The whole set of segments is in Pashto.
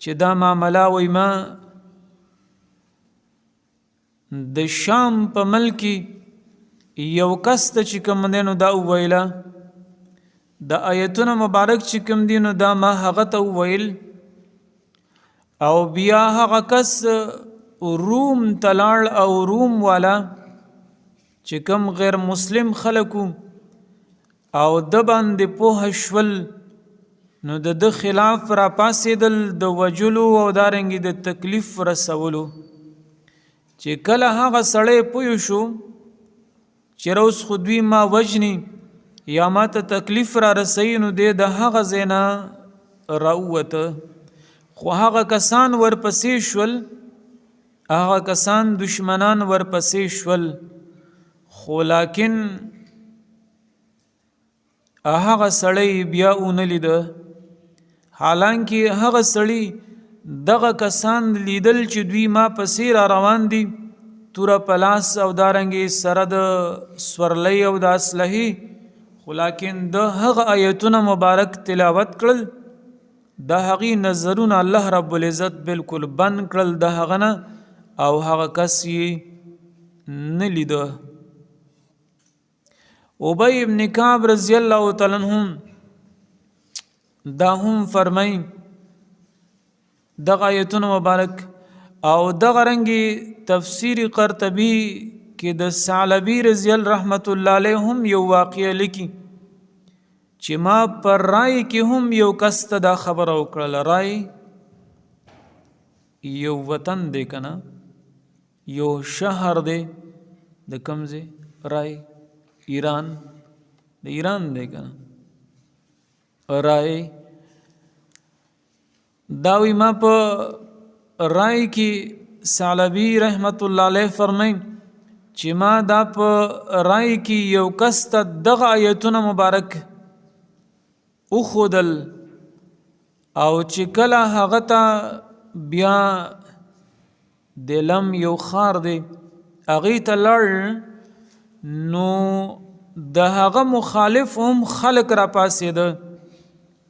چې دا معامله وای ما د شام په ملک یو کس ته چې کوم دی نو دا وویله د آیتونه مبارک چې کوم دی نو دا ما هغه ته وویل او بیا هغه کس روم تلاړ او روم والا چې کوم غیر مسلم خلکو او د باندې پوه شول نو د خلاف را پاسېدل د وجلو او دارنګي د تکلیف رسولو چې کله هغه سړی پوه شو چې روز خودوی ما وجنی یا ما ته تکلیف را رسوي نو د هغه ځای نه راووته خو هغه کسان ورپسې شول هغه کسان دشمنان ورپسې شول خو لیکن هغه سړی بیا ونه لیده حالانکه هغه سړی دغه کسان لیدل چې دوی ما پسې را روان دي توره پلاس او دارنګې سره د سورلۍ او د اسلحې خو لیکن د هغه آیتونه مبارک تلاوت کړل د هغې نظرونه الله رب العزت بالکل بند کړل د هغه نه او هغه کس یې نه لیده ابی ابن کعب رضی الله تعالی عنہ دا هم فرمای دغه آیتونه مبارک او دغه رنګي تفسیر قرطبی کې د ثعلبی رضی الله رحمت الله علیه هم یو واقعه لیکي چې ما پر رای کې هم یو کس ته دا خبره وکړه رای یو وطن دی کنه یو شهر دی د کمزه رای ایران د ایران دی کنه رای داوی ما په رای کې ثعلبی رحمت الله علیه فرمای چې ما دا په رای کې یو کس ته دغه آیتونه مبارک او خودل او چې کله هغه ته بیا دلم یو خار دی هغې ته لړ نو د هغه مخالف هم خلق را پاسېده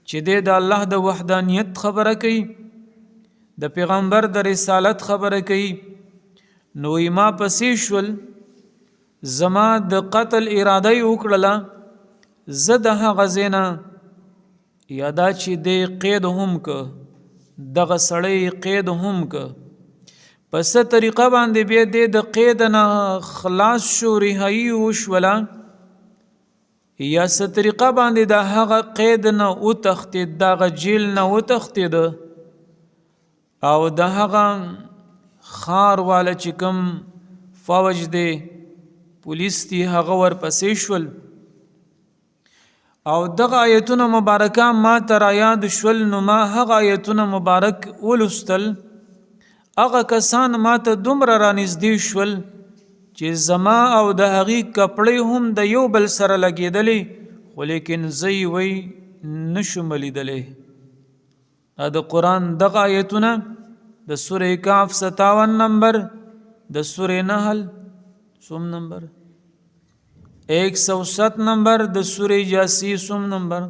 چې د الله د وحدانیت خبره کوي د پیغمبر د رسالت خبره کوي نو ما پسې شول زما د قتل اراده وکړله زه د هغه ځای نه یادا چې د قید هم که دغه سړی قید هم که پس طریقه باندې بیا د قید نه خلاص شو رهایی وشوله یا څه طریقه باندې د هغه قید نه وتښتېد دغه جیل نه وتښتېد او د هغه خار والا چې کوم فوج دی پولیس دی هغه ورپسې شول او دغه آیتونه مبارکه ما ته را یاد شول نو ما هغه آیتونه مبارک ولوستل هغه کسان ما ته دومره رانږدې شول چې زما او د هغې کپړې هم د یو بل سره لګېدلې خو لیکن زه یې وی نشم لیدلی د قرآن دغه آیتونه د سورې کهف 57 نمبر د سورې نحل سوم نمبر 107 نمبر د سورې جاسی سوم نمبر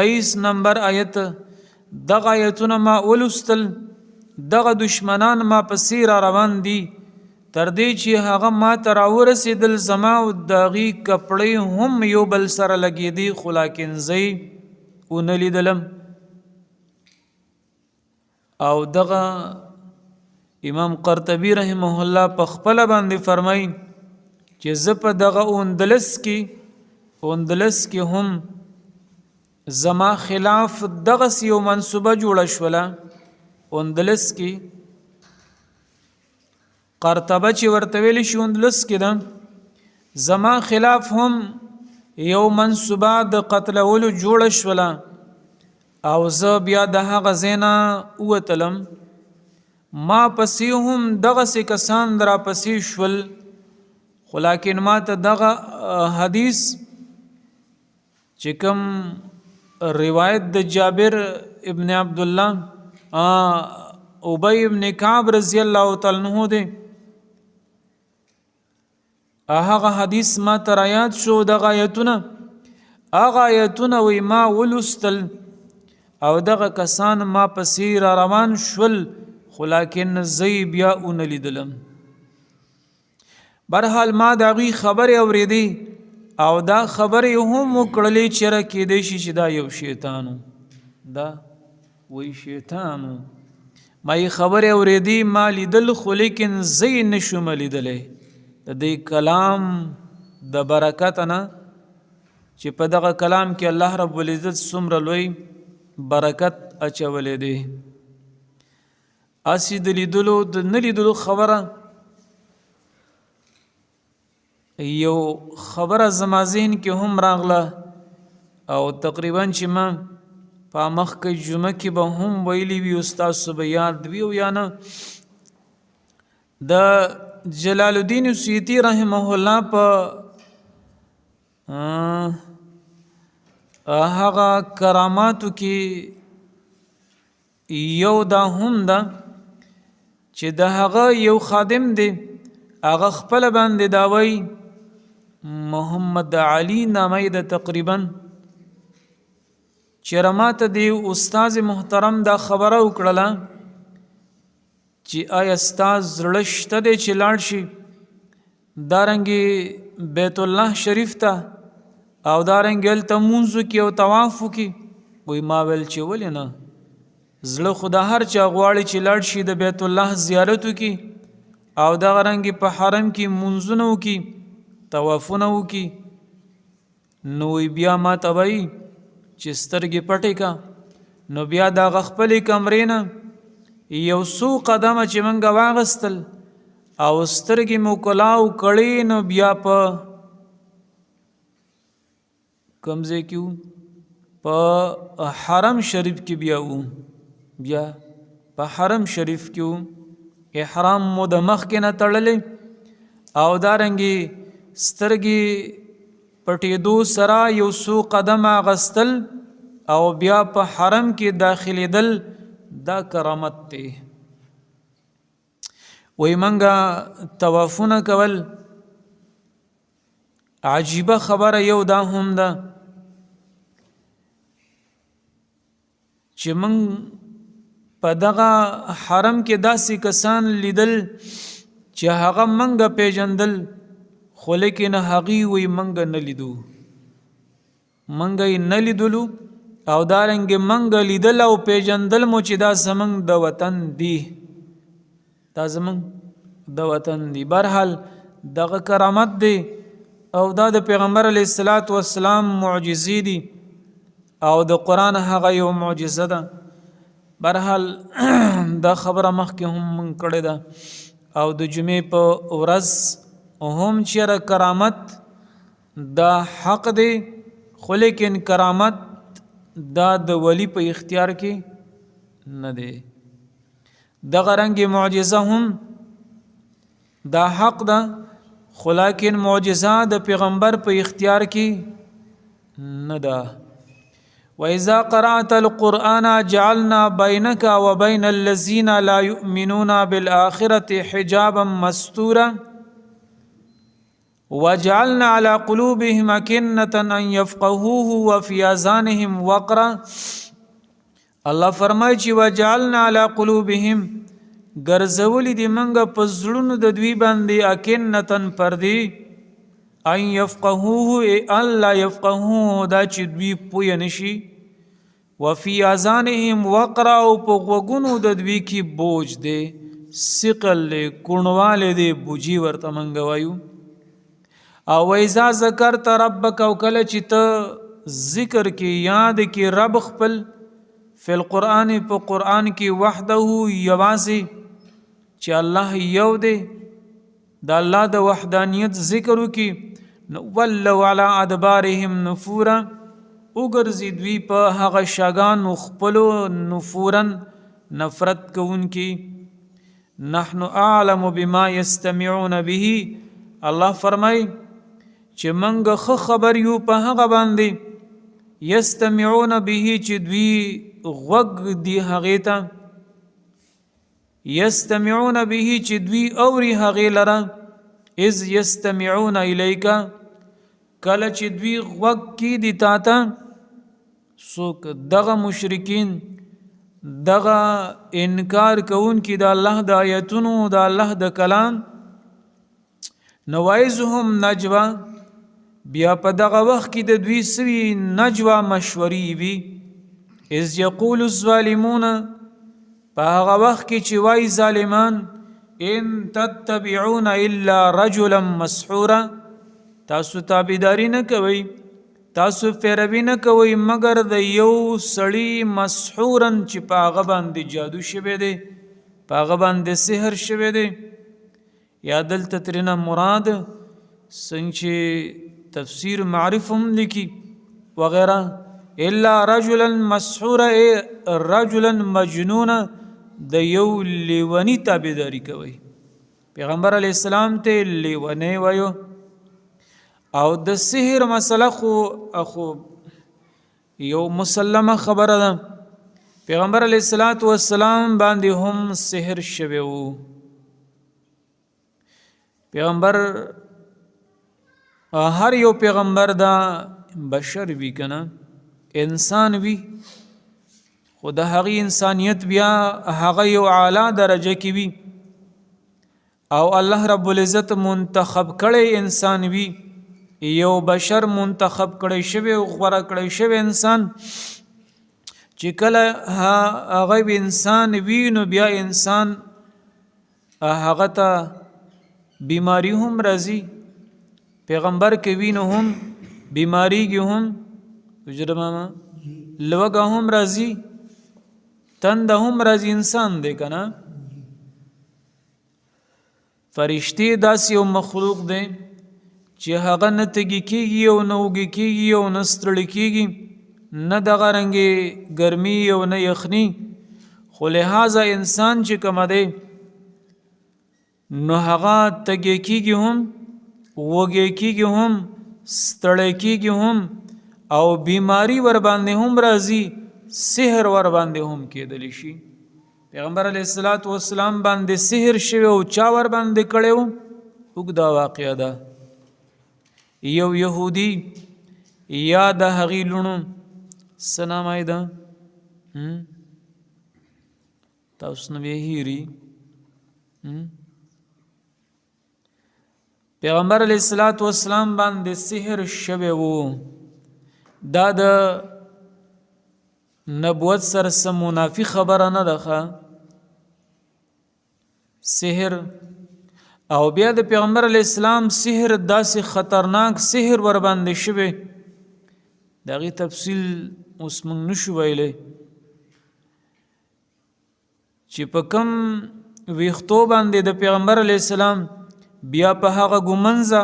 23 نمبر آیت دغه آیتونه ما ولوستل دغه دشمنان ما پسې را روان دي تر دې چې هغه ما ته راورسېدل زما او د هغې کپړې هم یو بل سره لګېدې خو لیکن زه یې ونه لیدلم او دغه امام قرطبی رحمه الله په خپله باندې فرمایي چې زه په دغه اوندلس کې هم زما خلاف دغسې یو منصوبه جوړه شوله اوندلس کې قرطبه چې ورته ویلی شي اوندلس کې ده زما خلاف هم یو منصوبه د قتلولو جوړه شوله او زه بیا د هغه ځای نه ووتلم ما پسې هم دغسې کسان را پسې شول خو لیکن ما ته دغه حدیث چې کوم روایت د جابر ابن عبدالله ابی ابن کعب رضی الله تعالی عنہ دی هغه حدیث ما ته رایاد شو دغه آیتونه هغه آیتونه وی ما ولوستل او دغه کسان ما پسې را روان شول خو لیکن زی بیا اون لیدلم. برحال ما د هغوی خبرې اورېدې او دا خبرې هم وکړلې چې را کېدی شي چې دا یو شیطانو، دا وی شیطانو. ما یې خبرې اورېدې ما لیدل خو لیکن زی نشم لیدلی د دې کلام د برکت نه چې په دغه کلام کې الله رب العزت څومره لوی برکت اچولی دی. اسی د لیدلو د نه لیدلو خبره یو خبره زما ذهن کې هم راغله او تقریبا چې ما په مخکې جمعه کې به هم ویلي وي ستاسو به یاد وي او یا نه. د جلال الدین سیوطي رحمه الله په هغه کراماتو کې یو دا هم ده چې د هغه یو خادم دی هغه خپل باندې دا وایي محمد علي نامه د تقریبا چې رماته دی استاد محترم دا خبره وکړله چې آیا استاد زړه شته دی چې لاړ شي دارنګې بیت الله شریف ته او دارنګې هلته مونځ وکړي او طواف وکړي. وایي ما ویل چې ولې نه، زړه خو د هر چا غواړي چې لاړ شي د بیت الله زیارت وکړي او دغه رنګې په حرم کې مونځونه وکړي طوافونه وکړي. نو بیا ما ته وایي چې سترګې پټې کا، نو بیا دغه خپلې کمرې نه یو څو قدمه چې موږ واغستل او سترګې مو کلاو کړې، نو بیا په کوم ځای کې وو؟ په حرم شریف کې بیا په حرم شریف کې وو. احرام مو د مخکې نه تړلی او دارنګې سترګې پټېدو سره یو څو قدمه اغستل او بیا په حرم کې داخلېدل، دا کرامت دی. وی منګه طوافونه کول. عجیبه خبره یو دا هم ده چې من په دغه حرم کې داسې کسان لیدل چې هغه منګه پیژندل خو لیکن هغوی وی منګه نه لیدو، منګه یې نه لیدلو او دارنګې منګه لیدل او پیژندل مو چې دا زمونږ د وطن دی، دا زمونږ د وطن دی. برحال دغه کرامت دی او دا د پیغمبر علیه الصلاة والسلام معجزې دي او د قرآن هغه یو معجزه ده. برحال دا خبره مخکې هم من کړې ده او د جمعې په ورځ هم چیرې کرامت دا حق دی خو لیکن کرامت دا د ولی په اختیار کې نه دی. دغه رنګې معجزه هم دا حق ده خو لیکن معجزه د پیغمبر په اختیار کې نه ده. وَإِذَا قَرَأْتَ الْقُرْآنَ جَعَلْنَا بَيْنَكَ وَبَيْنَ الَّذِينَ لَا يُؤْمِنُونَ بِالْآخِرَةِ حِجَابًا مَسْتُورًا وَجَعَلْنَا عَلَى قُلُوبِهِمْ أَكِنَّةً أَنْ يَفْقَهُوهُ وَفِي آذَانِهِمْ وَقْرًا. الله فرمایي چې وَجَعَلْنَا عَلَى قُلُوبِهِمْ ګرځولي دي منګه په زړونو د دوی باندې اکنتن پردي ان يفقهوه الله يفقهوه دا چې دوی پوه نشي وفي اذانهم وقرا او په غوګونو د دوی کې بوج دی ثقل کونواله دی بوجي ورته منګ وایو. او اذا ذکرت ربک او کله چې ته ذکر کې یاد کې رب خپل فی القرآن په قرآن کې وحده یوازې چې الله یو دی د الله د وحدانیت ذکر وکي ولوا علی ادبارهم نفورا وګرځي دوی په هغه شاګانو خپلو نفورا نفرت کوونکي. نحن اعلم بما يستمعون به الله فرمای چې منګه خو خبر یو په هغه باندې یستمعون به چې دوی غوږ دی هغې ته یستمعون به چې دوی اوري هغې لره اذ یستمعون الیک کله چې دوی غوږ کې دی تا ته څوک دغه مشرکین دغه انکار کوونکي د الله د آیتونو د الله د کلام نوایزهم نجوا بیا په دغه وخت کې د دوی سوي نجوا مشوري وي اذ یقول الظالمون په هغه وخت کې چې وای ظالمان ان تتبعون الا رجلا مسحورا تاسو تابعداري نه کوئ تاسو پیروي نه کوئ مگر د یو سړي مسحورن چې په هغه باندې جادو شوی دی په هغه باندې سحر شوی دی یا دلته ترنه مراد څنګه چې تفسیر معرف هم لیکي وغیرہ الا رجلا مسحورا رجلا مجنونا د یو لیونی تابعداري کوي پیغمبر علی السلام ته لیونی وایو او د سحر مسله خو یو مسلمه خبره ده پیغمبر علیه السلام باندې هم سحر شوی وو پیغمبر هر یو پیغمبر دا بشر وی کنه انسان وی خو د هغې انسانیت بیا هغه یو اعلی درجه کې وي او الله رب العزت منتخب کړی انسان وي یو بشر منتخب کړی شوی او غوره کړی شوی انسان چې کله هغه انسان وي نو بیا انسان هغه ته بیماری هم راځي پیغمبر کې وي نو هم بیماریږي هم وجرماما لوګه هم راځي تند هم راځي انسان دی که نه فرشتې داسې یو مخلوق دی چې هغه نه تږي کېږي او نه اوږې کېږي او نه ستړي کېږي نه دغه رنګې ګرمي او نه یخني خو لهذا انسان چې کومه دی نو هغه تږي کېږي هم وږې کېږي هم ستړی کېږي هم او بیماری ور باندې هم راځي سحر ور باندې هم کېدلی شي پیغمبر علیه السلام باندې سحر شوی او چا ور باندې کړی و اوږده واقعه ده یو یهودي یا د هغې لوڼو څه نامه یې ده تاسو نه بیا هیري پیغمبر علیه السلام باندې سحر شوی و دا د نبوت سره سم منافی خبره نه ده سحر او بیا د پیغمبر علیه السلام سحر داسې خطرناک سحر ور باندې شوی د هغې تفصیل اوس موږ نشو ویلی چې په کم ویښتو باندې د پیغمبر علیه السلام بیا په هغه ګومنځه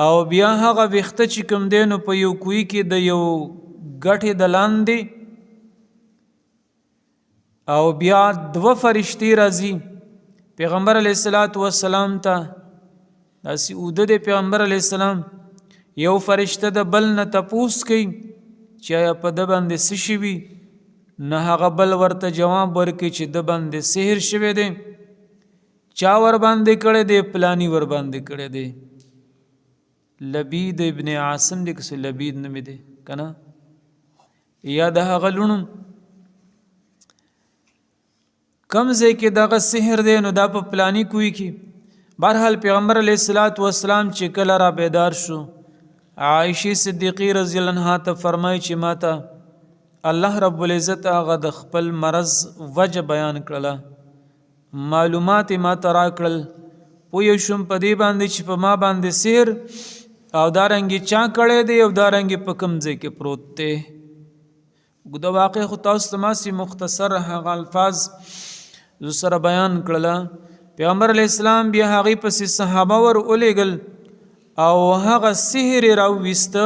او بیا هغه ویښته چې کوم دی نو په یو کوی کې د یو ګټې د لاندې او بیا دوه فرشتې راځي پیغمبر علیه السلام ته داسې اوده دی پیغمبر علیه السلام یو فرشته د بل نه تپوس کوي چې آیا په ده باندې څه شوي نه هغه بل ورته جواب ورکوي چې ده باندې سحر شوی دی چا ور باندې کړی دی پلانی ور باندې کړی دی لبید ابن عاصم دی کسی لبید نمی دی کنا یا د هغه لوڼو کم ځای کې دغه سحر دی نو دا په پلانی کوی کې بهرحال پیغمبر علیه السلام چې کله را بیدار شو عائشې صدیقې رضی الله عنها ته فرمایي چې ماته الله رب العزت هغه د خپل مرض وجه بیان کړله معلومات ما ته راکړل پوه شوم په دې باندې چې په ما باندې سحر او دارنګې چا کړی دی او دارنګې په کوم ځای کې پروت دی اوږده واقع خو تاسو ته ماسې مختصر هغه الفاظ زه سره بیان کړله پیغمبر علیه السلام بیا هغې پسې صحابه ور ولېږل او هغه سحر یې راوویسته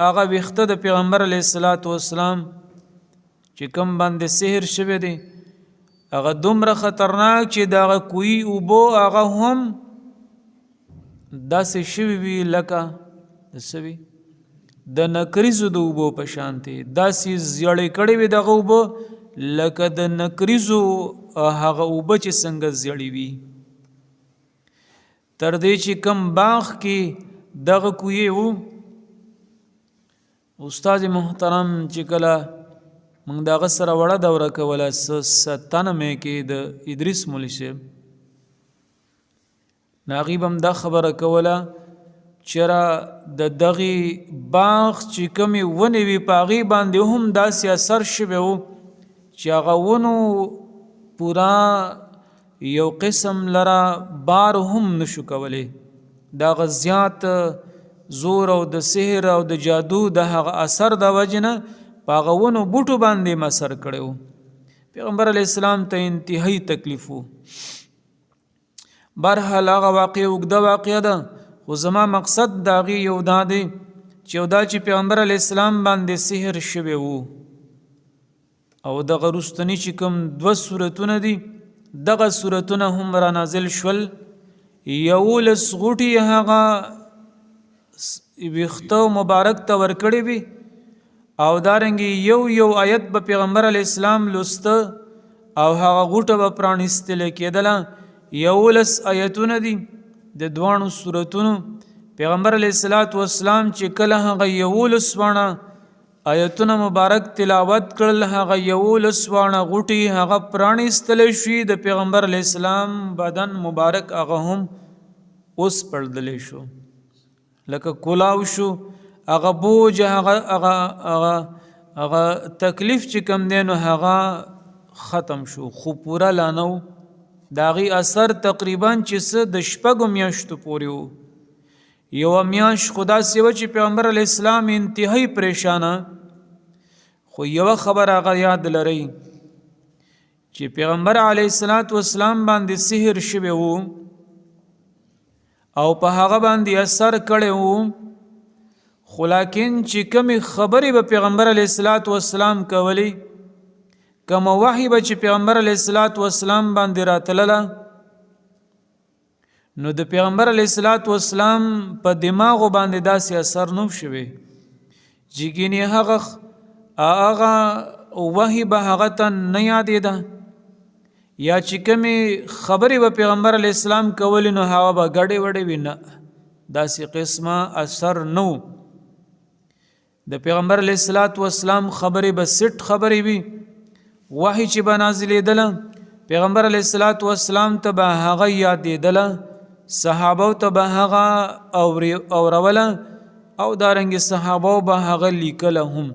هغه ویښته د پیغمبر علیه السلام چې کوم باندې سحر شوی دی هغه دومره خطرناک چې دغه کوی اوبو هغه هم داسې شوي وي لکه څه وي د نکریزو د اوبو په شانتې داسې زیړې کړې وي دغه اوبه لکه د نکریزو هغه اوبه چې څنګه زیړې وي تر دې چې کم باغ کې دغه کوی و استاد محترم چې کله موږ دغه سره وړه دوره کوله 97 کې د ادریس مولوي صاحب ناغیب هم دا خبره کوله چېرې د دغې باغ چې کومې ونې وي په هغې باندې هم داسې اثر شوی و چې هغه ونو پورا یو قسم لره بار هم نشو کولی د هغه زیات زور او د سحر او د جادو د هغه اثر د وجې نه په هغه ونو بوټو باندې هم اثر کړی و پیغمبر علیه السلام ته انتهایی تکلیف و برحال هغه واقع اوږده واقعه ده خو زما مقصد د هغې یو دا دی چې یو دا چې پیغمبر علیه السلام باندې سحر شوی و او دغه وروستني چې کوم 2 سورتونه دي دغه سورتونه هم را نازل شول 11 غوټې هغه ویښته مبارک ته ورکړې وي او دارنګې یو آیت به پیغمبر علیه السلام لسته او هغه غوټه به پرانیستلی کېدله 11 آیتونه دي د دوانو سورتونو پیغمبر علیه السلام چې کله هغه 11 واړه آیتونه مبارک تلاوت کړل هغه 11 واړه غوټې هغه پرانیستلی شي د پیغمبر علیه السلام بدن مبارک هغه هم اوس پړدلی شو لکه کلاو شو هغه بوج هغه تکلیف چې کم دی نو هغه ختم شو خو پوره لا نه و د هغې اثر تقریبا چې څه د 6 میاشتو پورې و یوه میاشت خو داسې وه چې پیغمبر علیه السلام انتهایی پریشانه خو یوه خبر هغه یاد لرئ چې پیغمبر علیه السلام باندې سحر شوی و او په هغه باندې اثر کړی و خو لیکن چې کومې خبرې به پیغمبر علیه السلام کولی کوم وحی به چې پیغمبر علیه السلام باندې راتلله نو د پیغمبر علیه السلام په دماغو باندې داسې اثر نه شوی چې ګینې هغه وحی به هغه ته نه یادېده یا چې کومې خبرې به پیغمبر علیه السلام کولی نو هغه به ګډې وډې وي نه داسې قسمه اثر نه د پیغمبر علیه السلام خبرې به سټ خبرې وي وحی چې به نازلېدله پیغمبر علیه السلام ته به هغه یادېدله صحابو ته به هغه اوروله او دارنګې صحابو به هغه لیکله هم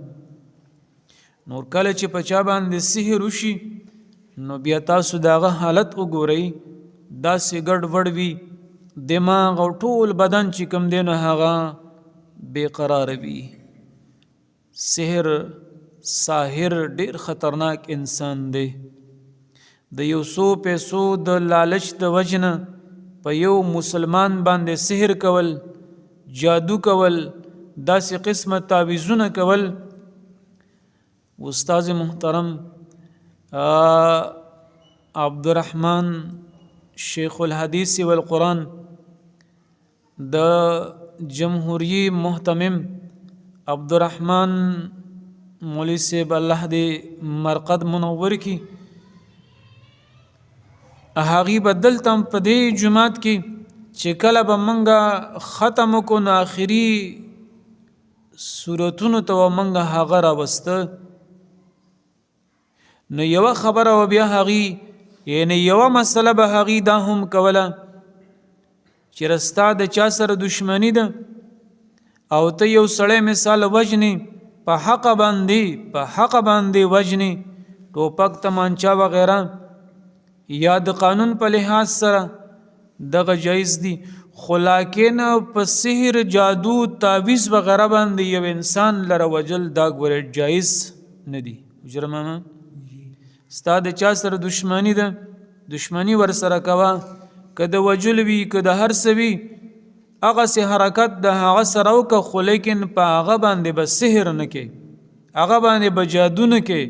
نور کله چې په چا باندې سحر وشي نو بیا تاسو دغه حالت وګورئ داسې ګډ وډ وي دماغ او ټول بدن چې کوم دی نو هغه بېقراره وي ساحر ډیر خطرناک انسان دی د یو څو پیسو د لالچ د وجنه په یو مسلمان باندې سحر کول جادو کول داسې قسمه تعویذونه کول استاد محترم عبدالرحمن شیخ الحدیث والقرآن د جمهوری محتمم عبدالرحمن مولوی صاحب الله دې مرقد منور کی هغې به دلته په دې جومات کې چې کله به موږ ختم وکړو نو آخري صورتونو ته به موږ هغه راوسته نو یوه خبره و بیا هغې یعنی یوه مسله به هغې دا هم کوله چې رستا د چا سره دشمني ده او ته یو سړی مثال وجنې په حق باندې وجنې ټوپک تمانچا وغیره یا د قانون په لحاظ سره دغه جایز دي خو لیکن په سحر جادو تعویذ وغیره باندې یو انسان لره وجل دا ګوره جایز نه دي جرمانه ستا د چا سره دشمني ده دشمني ور سره کوه که د وجل وي که د هر څه وي هغسې حرکت د هغه سره وکړه خو لیکن په هغه باندې به سحر نه کوې هغه باندې به جادو نه کوې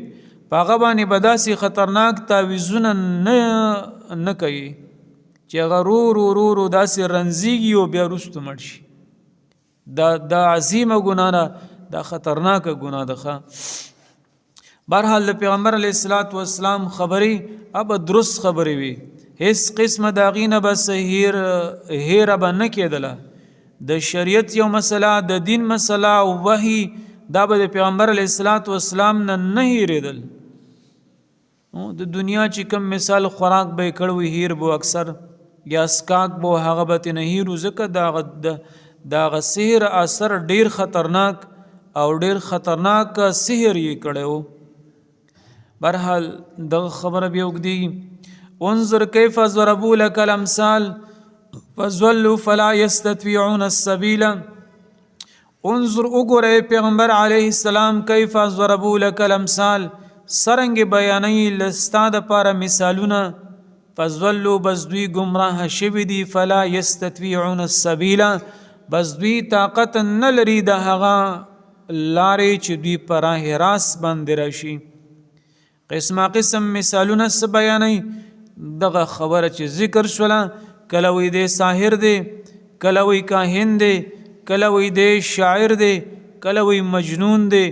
په هغه باندې به داسې خطرناک تعویذونه نه کوي چې هغه رو داسې رنځېږي او بیا وروسته مړ شي دا عظیمه ګناه ده دا خطرناکه ګناه ده بهرحال د پیغمبر علیه السلام خبرې به درست خبرې وي هیڅ قسمه د هغې نه به هیره به نه کېدله د شریعت یو مسله د دین مسله او وحي دا به د پیغمبر علیه الصلاۃ والسلام نه هیریدل. د دنیا چې کم مثال خوراک به کړو هیر بو اکثر یا سکاک بو هغه به نه هیرو ځکه دا سحر اثر ډیر خطرناک او ډیر خطرناک سحر یې کړو. برحال د خبره بیا وګدي انظر کیف ضربوا لك الامثال فظلوا فلا يستطيعون السبيل. انظر وګوره پیغمبر علیه السلام کیف ضربوا لك الامثال سرنګ بیانې لستا د پاره مثالونه فظلوا بس دوی گمراه شوي دي فلا يستطيعون السبيل بس دوی طاقت نه لري د هغه لارې چې دوی پر راه راست باندې راشي. قسمه قسم مثالونه س بیانې دغه خبره چې ذکر شوله کله وی دی ساحر دی کله وی کاهن دی کله وی دی شاعر دی کله وی مجنون دی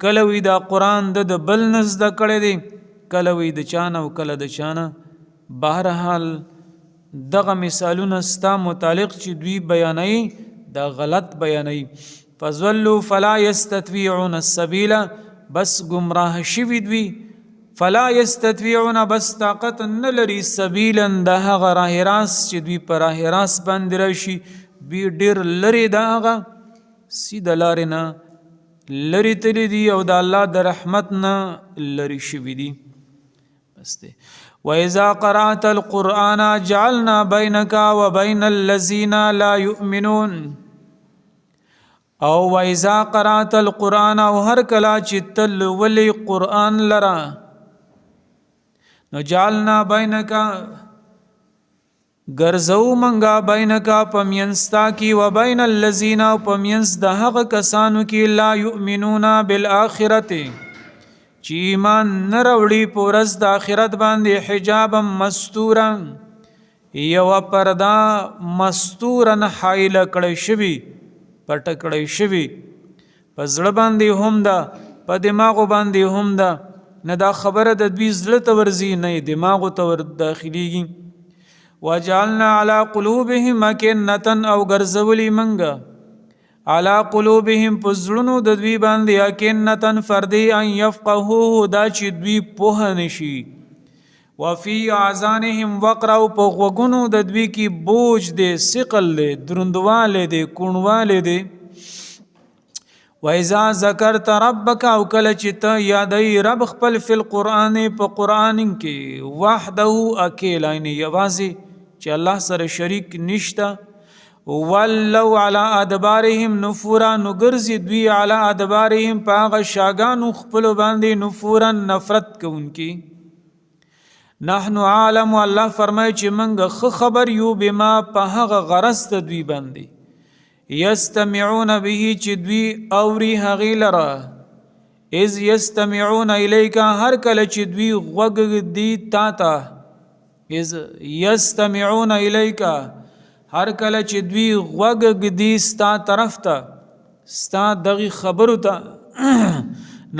کله وی دا قرآن د بل نزد کړی دی کله وی د چانه او کله د چانه. بهرحال دغه مثالونه ستا متعلق چې دوی بیانوي دا غلط بیانوي. فظلوا فلا يستطيعون السبيل بس گمراه شوي دوی فلا يستطيعون بس طاقت نه لري سبیلا د هغه راه راست چې دوی په راه راست باندې راشي دوی ډېر لرې د هغه سیده لارې نه لرې تللی دي او د الله د رحمت نه لرې شوي دي. بس دی وَإِذَا قَرَأْتَ الْقُرْآنَ جَعَلْنَا بَيْنَكَ وَبَيْنَ الَّذِينَ لَا يُؤْمِنُونَ. او وَإِذَا قَرَأْتَ الْقُرْآنَ او هر کله چې تل ولي قرآن لرا نو جعلنا بینک ګرځو منګه بینک پمینستا کی و بین الذین پمینس د هغه کسانو کی لا یؤمنون بالآخرته چې ایمان نه راوړي په ورځ د آخرت باندې حجابا مستورا یو پردا مستورا حایل کړی شوی پټ کړی شوی په زړه باندې هم دا په دماغ باندې هم دا نه دا خبره د دوی زړه ته ورځي نه دماغ ته ور داخليږي. وجعلنا على قلوبهم أكنة او ګرځولي منګه على قلوبهم پزړونو د دوی باندې أكنة فردي ان يفقهوه دا چې دوی پوه نشي. وفي اذانهم وقر او په غوګونو د دوی کې بوج دی ثقل دی دروندواله دی کونواله دی. وَإِذَا ذَكَرْتَ رَبَّكَ او کله چې ته یادې رب خپل فی القرآن په قرآن کې وحده اکیلا یعنی یوازې چې الله سره شریک نشته. ولو علی ادبارهم نفورا نګرځي دوی علی ادبارهم په هغه شاګانو خپل باندې نفورا نفرت کوونکی. نحن عالم الله فرمایي چې موږ خبر یو بما په هغه غرض ته دوی باندې یستمعون به چې دوی اوري هغې لره اذ یستمعون الیک هر کله چې دوی غوږ دی تا ته اذ یستمعون الیک هر کله چې دوی غوږ دی ستا طرف ته ستا دغه خبرو ته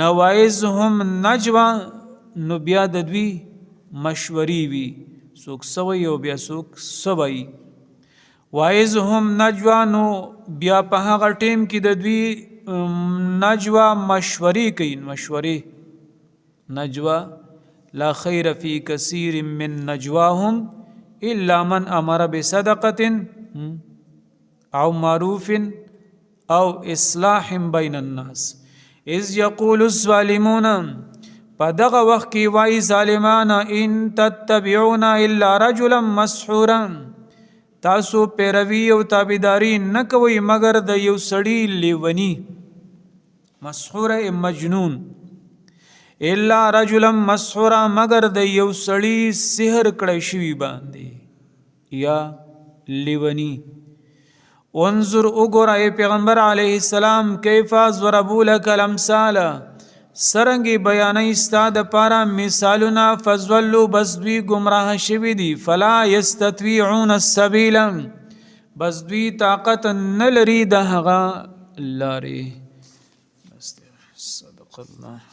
نوایزهم نجوا نو بیا د دوی مشوري وي څوک سوی او بیا څوک سوی. وایز هم نجوا نو بیا په هغه ټیم کې د دوی نجوا مشورې کوي مشورې نجوا لا خیر فی کثیر من نجواهم الا من امر بصدقه او معروف او اصلاح بین الناس. اذ یقول الظالمون په دغه وخت کې وایي ظالمان ان تتبعون الا رجلا مسحورا تاسو پیروي او تابعداري نه کوي مگر د یو سړی لیونی مسحور مجنون الا رجلا مسحورا مگر د یو سړی سحر کړی شوی باندې یا لیونی. انظر وګوره پیغمبر علیه السلام کیف ضربوا لك الامثال سرنګي بیانې ستا د پاره مثالونه فظلوا بس دوی گمراه شوي دي فلا يستطيعون السبيل بس دوی طاقت نه لري د هغه لارې. صدق الله.